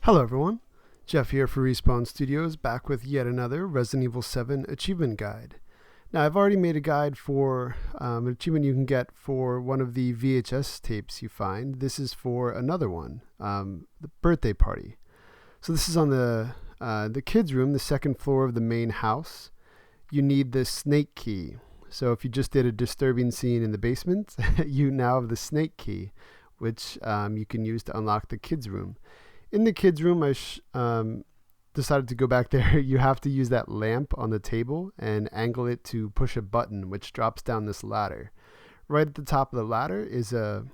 Hello everyone, Jeff here for Respawn Studios, back with yet another Resident Evil 7 achievement guide. Now I've already made a guide for an achievement you can get for one of the VHS tapes you find. This is for another one, the birthday party. So this is on the kids' room, the second floor of the main house. You need the snake key. So if you just did a disturbing scene in the basement, you now have the snake key, which you can use to unlock the kids' room. In the kids' room, I decided to go back there. You have to use that lamp on the table and angle it to push a button, which drops down this ladder. Right at the top of the ladder is a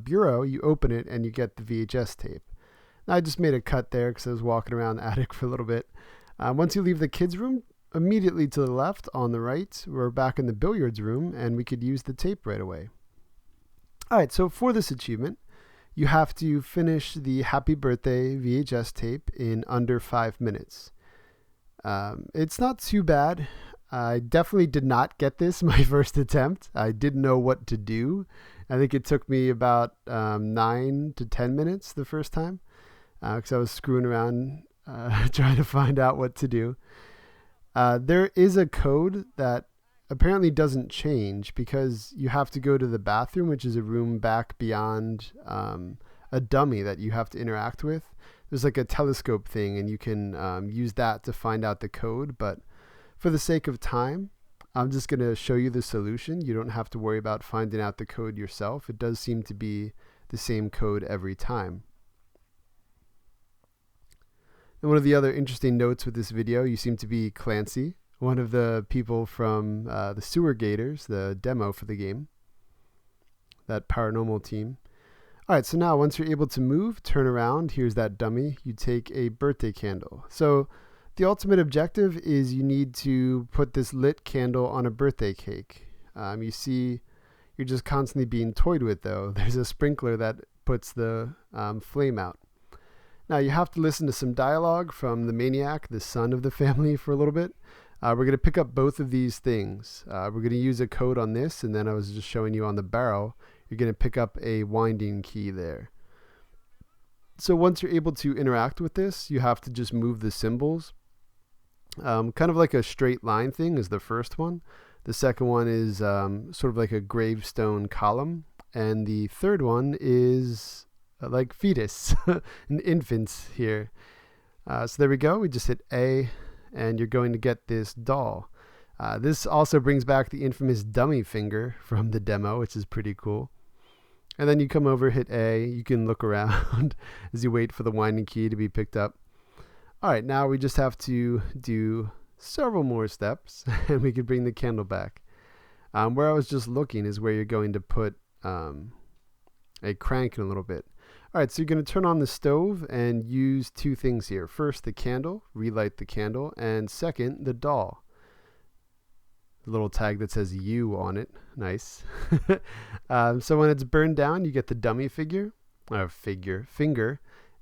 bureau. You open it and you get the VHS tape. Now, I just made a cut there because I was walking around the attic for a little bit. Once you leave the kids' room, immediately to the left on the right, we're back in the billiards room and we could use the tape right away. All right, so for this achievement, you have to finish the Happy Birthday VHS tape in under 5 minutes. It's not too bad. I definitely did not get this my first attempt. I didn't know what to do. I think it took me about 9 to 10 minutes the first time because I was screwing around trying to find out what to do. There is a code that apparently doesn't change because you have to go to the bathroom, which is a room back beyond a dummy that you have to interact with. There's like a telescope thing and you can use that to find out the code. But for the sake of time, I'm just going to show you the solution. You don't have to worry about finding out the code yourself. It does seem to be the same code every time. And one of the other interesting notes with this video, you seem to be Clancy, one of the people from the Sewer Gators, the demo for the game, that paranormal team. All right, so now once you're able to move, turn around, here's that dummy, you take a birthday candle. So the ultimate objective is you need to put this lit candle on a birthday cake. You see, you're just constantly being toyed with though. There's a sprinkler that puts the flame out. Now you have to listen to some dialogue from the maniac, the son of the family, for a little bit. We're going to pick up both of these things. We're going to use a code on this, and then I was just showing you on the barrel, you're going to pick up a winding key there. So once you're able to interact with this, you have to just move the symbols. Kind of like a straight line thing is the first one. The second one is sort of like a gravestone column. And the third one is like fetus, an infant here. So there we go. We just hit A. And you're going to get this doll. This also brings back the infamous dummy finger from the demo, which is pretty cool. And then you come over, hit A. You can look around as you wait for the winding key to be picked up. All right, now we just have to do several more steps, and we can bring the candle back. Where I was just looking is where you're going to put a crank in a little bit. All right, so you're going to turn on the stove and use two things here. First, the candle, relight the candle, and second, the doll. A little tag that says you on it. Nice. So when it's burned down, you get the dummy finger,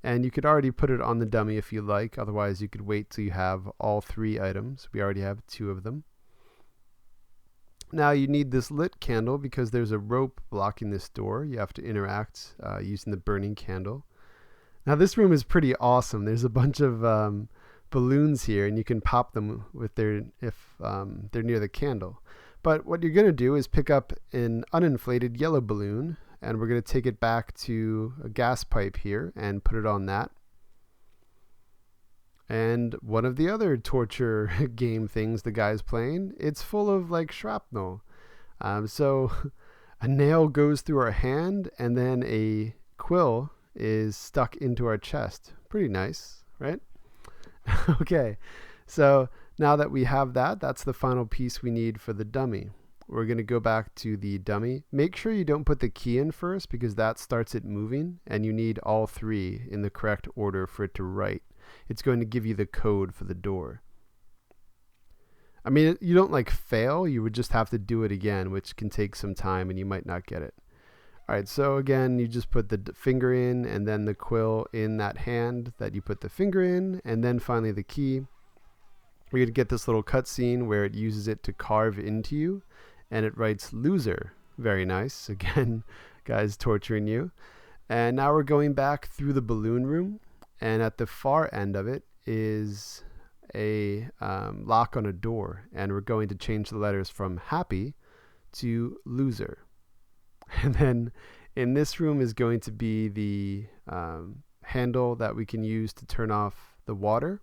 and you could already put it on the dummy if you like. Otherwise, you could wait till you have all three items. We already have 2 of them. Now you need this lit candle because there's a rope blocking this door. You have to interact using the burning candle. Now this room is pretty awesome. There's a bunch of balloons here and you can pop them with if they're near the candle. But what you're going to do is pick up an uninflated yellow balloon and we're going to take it back to a gas pipe here and put it on that. And one of the other torture game things the guy's playing, it's full of like shrapnel. So a nail goes through our hand and then a quill is stuck into our chest. Pretty nice, right? Okay, so now that we have that, that's the final piece we need for the dummy. We're going to go back to the dummy. Make sure you don't put the key in first because that starts it moving and you need all 3 in the correct order for it to write. It's going to give you the code for the door. I mean, you don't like fail. You would just have to do it again, which can take some time and you might not get it. All right, so again, you just put the finger in and then the quill in that hand that you put the finger in, and then finally the key. We're going to get this little cutscene where it uses it to carve into you, and it writes loser. Very nice. Again, guys torturing you. And now we're going back through the balloon room. and at the far end of it is a lock on a door, and we're going to change the letters from happy to loser. And then in this room is going to be the handle that we can use to turn off the water,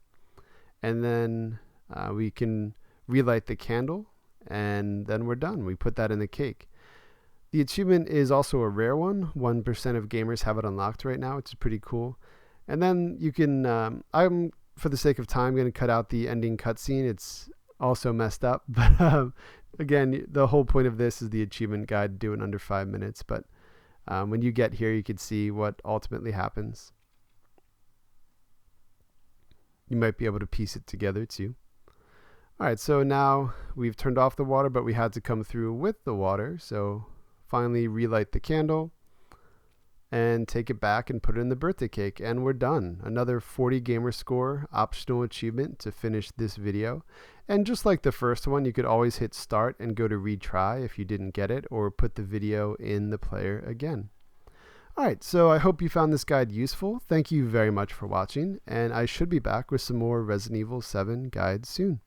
and then we can relight the candle, and then we're done. We put that in the cake. The achievement is also a rare one. 1% of gamers have it unlocked right now, which is pretty cool. And then you can, I'm, for the sake of time, going to cut out the ending cutscene. It's also messed up. But again, the whole point of this is the achievement guide, do it in under 5 minutes. But when you get here, you can see what ultimately happens. You might be able to piece it together too. All right, so now we've turned off the water, but we had to come through with the water. So finally relight the candle and take it back and put it in the birthday cake, and we're done. Another 40 gamer score optional achievement to finish this video. And just like the first one, you could always hit start and go to retry if you didn't get it, or put the video in the player again. Alright, so I hope you found this guide useful. Thank you very much for watching, and I should be back with some more Resident Evil 7 guides soon.